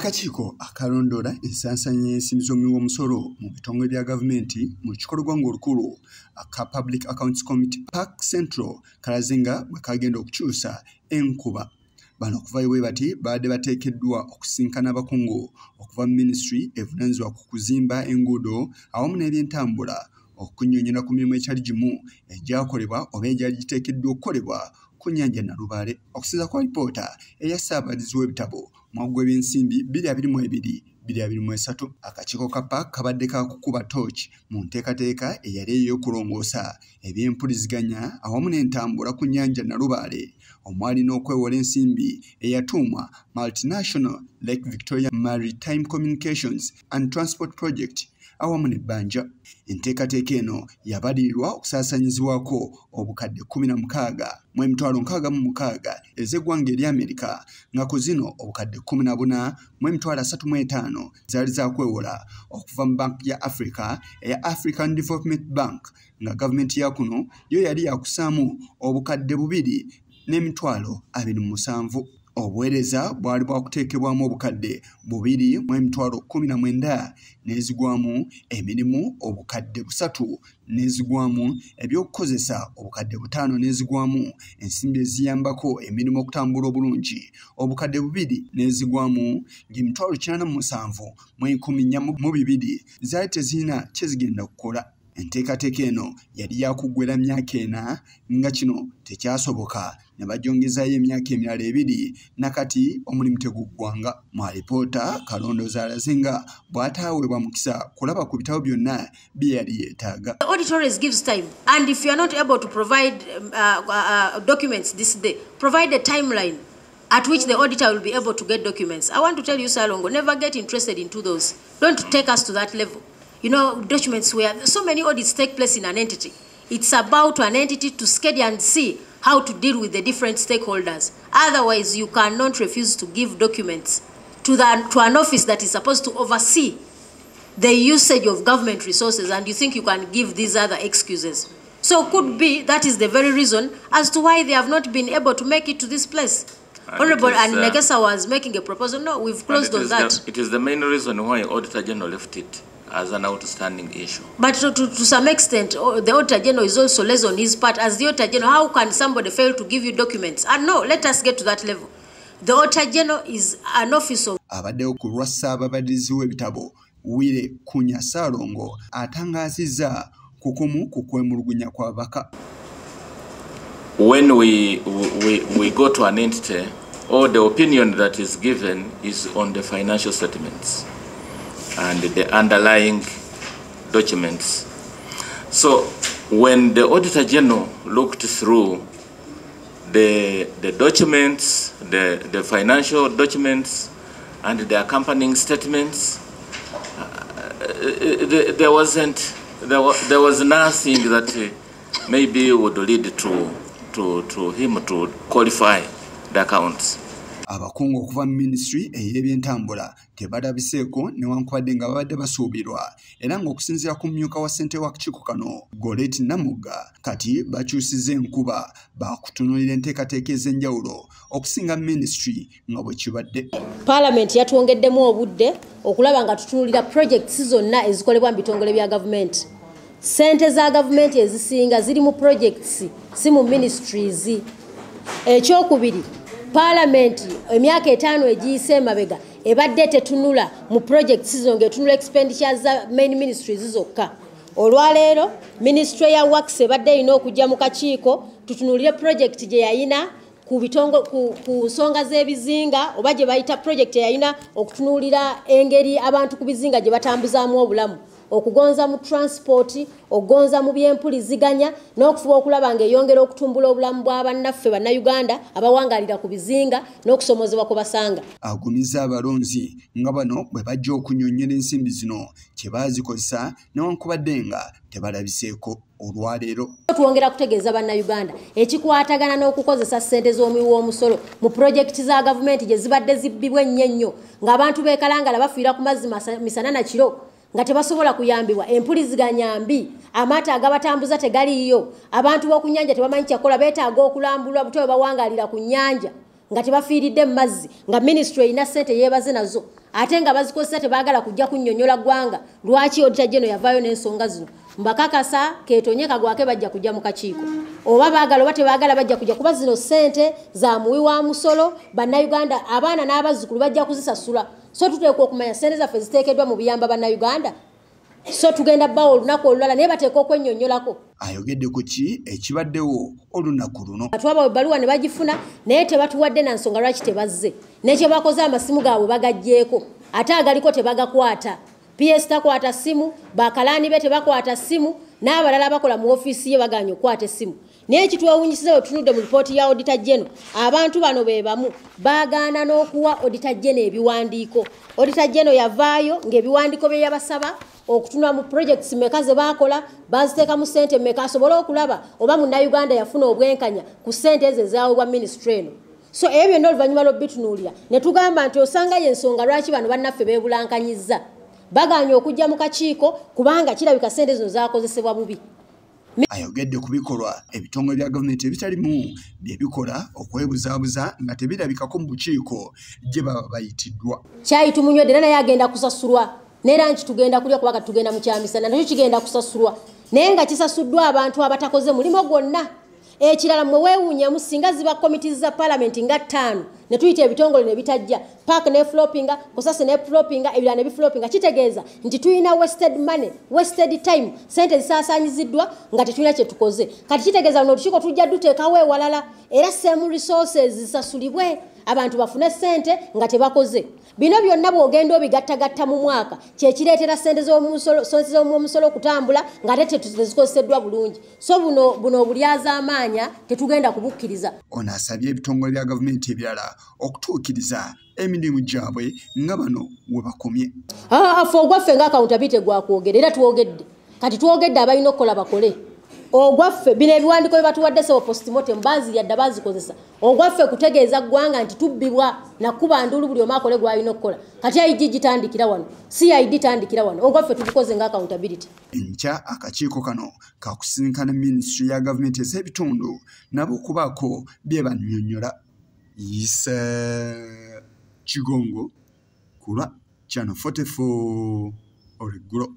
Akakiiko akalondola ensansanya y'ensimbi z'omusolo mu bitongole bya gavumenti mu kikolwa ng'olukulu aka Public Accounts Committee Park Central kalaze nga bwe kagenda okukyusa enkuba. Bano okuvayo bwe bati badde bateekeddwa okusinkana abakungu okuva mu minisitule evunaanyizibwa ku kuzimba enguudo awamu n'ebyentambula okunnyonnyola ku mirimu ekyali gimu egyakolebwa oba egyali giteekeddwa okukolebwa ku nnyanja Nalubaale. Okusinziira ku alipoota eya Ssaabadizi w'ebitabo omwaka gw'ebyensimbi 2022-2023, akakiiko ka PAC kabadde kakukuba tooki mu nteekateeka eyali ey'okulongoosa eby'empuliziganya awamu n'entambula ku nnyanja Nalubaale omwali n'okwewola ensimbi eyatuumwa Multinational Lake Victoria Maritime Communications and Transport Project awamu n'ebbanja. Enteekateeka eno yabalirirwa okusaasanyizibwako obukadde 16,666 ez'eggwanga erya Amerika nga ku zino obukadde 14,335 zaali zakwewola okuva mu Bank ya Africa eya African Development Bank nga gavumenti ya kuno yo yali yakusaamu obukadde 2,27,000. Obuweereza bwali bwakuteekebwamu obukadde 2,19 n'ezigwamu emirimu obukadde 3 n'ezigwamu ebyokukozesa obukadde 5 n'ezigwamu ensimbi eziyambako emirimu okutambula obulungi obukadde 2 n'ezigwamu ng'emitwalo 97,142 zaali tezirina kye zigenda kukola. Enteekateeka eno yali yakuggwera myaka 4 nga kino tekyasoboka ne bagyongezayo emyaka emirala 2 nakati omulimu teguggwanga. Mu alipoota kalondooza alaze nga bw'ataaweebwa mukisa kulaba ku bitabo byonna bye yali yeetaaga. The auditor always gives time, and if you are not able to provide documents this day, provide a timeline at which the auditor will be able to get documents. I want to tell you, Salongo, never get interested into those. Don't take us to that level. You know, documents where so many audits take place in an entity. It's about an entity to study and see how to deal with the different stakeholders. Otherwise, you cannot refuse to give documents to an office that is supposed to oversee the usage of government resources, and you think you can give these other excuses. So could be that is the very reason as to why they have not been able to make it to this place. Honorable and Negesa was making a proposal. No, we've closed on that. It is the main reason why Auditor General left it as an outstanding issue. But to some extent, the Auditor General is also less on his part. As the Auditor General, how can somebody fail to give you documents? And no, let us get to that level. The Auditor General is an office of... Abaddewo ku lwa Ssaabadizi w'ebitabo Wile Kunya Salongo atangaazizza kukumu ku kwemulugunya kw'ababaka. When we go to an entity, or the opinion that is given is on the financial statements and the underlying documents. So when the Auditor General looked through the documents, the financial documents and the accompanying statements, there was nothing that maybe would lead to him to qualify the accounts. Abakungu okuva mu minisitule ey'ebyentambula tebalabiseeko newankubadde nga babadde basuubirwa era ng'okusinziira ku mmyuka wa ssente w'akakiiko kano Goret Namugga kati bakyusizza enkuba bakutunuulira enteekateeka ez'enjawulo okusinga minisitule nga bwe kibadde. Paalamenti yatwongeddemu obudde okulaba nga tutunuulira projects zonna ezikolebwa mu bitongole bya gavumenti. Ssente za gavumenti ezisinga ziri mu projects si mu ministries. Ekyokubiri, Parliament emyaka 5 egiyise emabega ebadde tetunula mu projects zo ng'etunula expenditures za main ministries zokka. Olwaleero ministry ya works ebadde ino okujja mu kakiiko tutunulire project gye yayina ku nsonga z'ebizinga oba gye bayita project yayina okutunulira engeri abantu ku bizinga gye batambuzaamu obulamu, okugonza mu transport, okugonza mu by'empuliziganya n'okufuba okulaba ng'eyongera okutumbula obulamu bw'abannaffe bannayuganda abawangalira ku bizinga n'okusomozebwa ku basanga. Agumizza abalonzi nga bano bwe bajja okunnyonnyola ensimbi zino kye baazikozesa newankubadde nga tebalabiseeko. Olwaleero twongera kutegeeza bannayuganda ekikwatagana n'okukozesa ssente z'omuwi w'omusolo mu projekiti za gavumenti gye zibadde zibbibwa ennyo ng'abantu beekalangala bafiira ku mazzi misana na kiro nga tebasobola kuyambibwa, empuliziganya mbi, amata agabatambuza tegaliiyo, abantu b'oku nnyanja tebamanyi kyakola, beetaaga okulambulwa butwe bawangalira ku nnyanja nga tebafiiridde mu mazzi nga ministry erina ssente yeebaze nazo ate nga bazikozesa tebaagala kujja kunnyonnyola ggwanga lwaki Auditor General yavaayo n'ensonga zino mbakakasa keetonye kagwake bajja kujja mu kakiiko oba baagala oba tebaagala bajja kujja kuba zino ssente za muwi wa musolo bannayuganda abaana n'abazzukulu bajja kuzisasula so tuteekwa okumanya ssente zaffe ziteekeddwa mu biyamba bannayuganda so tugenda bawo olunaku olulala naye bateeka okwennyonnyolako. Ayogedde ku ki ekibaddewo olunaku luno. Batuwaba ebbaluwa ne bagifuna naye tebatuwadde na nsonga lwaki tebazze n'ekyo bakoze amasimu gaabwe bagaggyeko ate agaliko tebagakwata PS takwata simu bakalaani be tebakwata simu n'abalala bakola mu ofiisi ye baganya okukwata essimu naye ekitwewunyisiza wetunudde mu lipooti ya Auditor General abantu bano be bamu baagaana n'okuwa Auditor General ebiwandiiko. Auditor General yavaayo ng'ebiwandiiko bye yabasaba okutunula mu projects meka ze bakola baziteeka mu ssente meka asobole okulaba oba munnayuganda yafuna obwenkanya ku ssente ezo ezaweebwa ministry eno. So ebyo byonna oluvannyuma lw'obitunuulira ne tugamba nti osangayo ensonga lwaki bano bannaffe beebulankanyizza baganya okujja mu kakiiko kubanga kirabika ssente zino zaakozesebwa bubi. Ayogedde ku bikolwa ebitongole bya gavumenti ebitalimu bye bikola okwebuzaabuza nga tebirabikako mu bukiiko gye baba bayitiddwa. Kyayi tumunywedde era naye agenda kusasulwa neera nti tugenda kulya kubanga tugenda mu kyamisana nakyo kigenda kusasulwa naye nga kisasuddwa abantu abatakoze mulimo gwonna. Ekirala mwe weewuunyamu singa ziba komiti za palamenti nga 5 ne tuyita ebitongole ne bitajja park ne floppinga kosase ne floppinga ebirala ne bifloppinga kitegeeza nti tuyina wasted money wasted time sente zisaasaanyiziddwa nga tetulina kye tukoze kati kitegeeza n'olukiiko tujja duteekawo ewalala era same resources zisasulibwe abantu bafune sente nga tebakoze. Bino byonna bw'ogenda obigattagatta mu mwaka kyekireetera ssente z'omusolo okutambula nga ate tezikozeseddwa bulungi so buno obulyaza amaanya tetugenda kubukkiriza. Ono asabye ebitongole bya gavumenti ebirala okutuukiriza emirimu gyabwe nga bano we bakomye. Ffe ogwaffe nga accountability gwakwogera era twogedde kati twogedde abalina okukola bakole ogwaffe bino ebiwandiiko bye batuwadde sebo postmortem baaziyadda baazikozesa ogwaffe kutegeeza ggwanga nti tubbibwa nakuba ndulu buli omu akole gw'alina okukola kati ID gitandikira wano CID tandikira wano ogwaffe tubukoze nga accountability. Enkya akakiiko kano kakusisinkana ministry ya gavumenti ez'ebitundu nabo okubaako bye bannyonnyola. Isa Kigongo kulwa Channel 44 Oleggulo.